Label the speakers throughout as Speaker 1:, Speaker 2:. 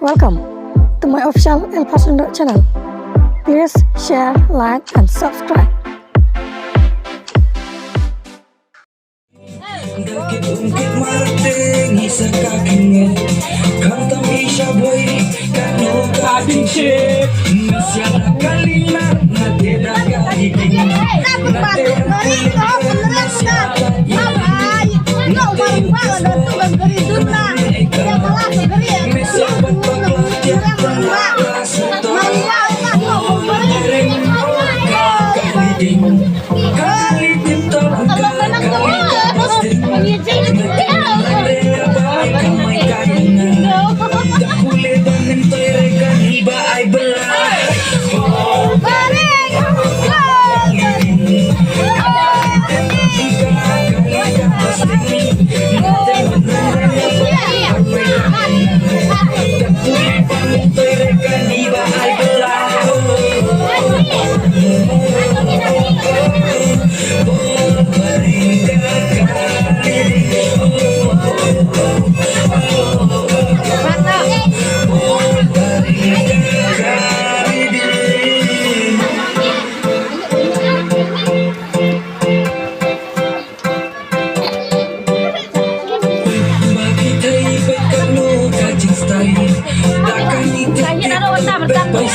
Speaker 1: Welcome to my official El Pasando channel. Please share, like, and subscribe.
Speaker 2: Ungkit marting isa kakingan Kantang isya boy Kano kabing shit Masya nakaliman Nate nakahiging Nate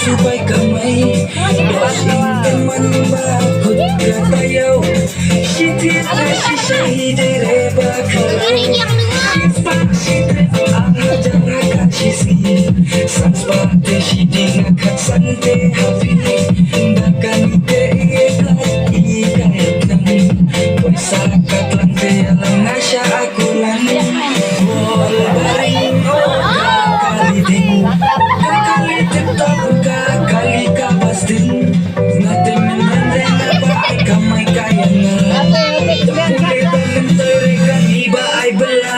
Speaker 2: Supaya kamay Basing teman bakut katayaw Sitis na sisahide reba kalay Sipak sidrefo ang jarakat sisi Sanspate siding akat sante hafi Dakan ite ikat ikayat lang Pagsakat lang te alam na siya ako lang Wal baring kaliding Kakalitin taon ka kali ka bastin Natin minanday na ba ay kamay kaya na Kulit ang mentoy rekan iba ay bala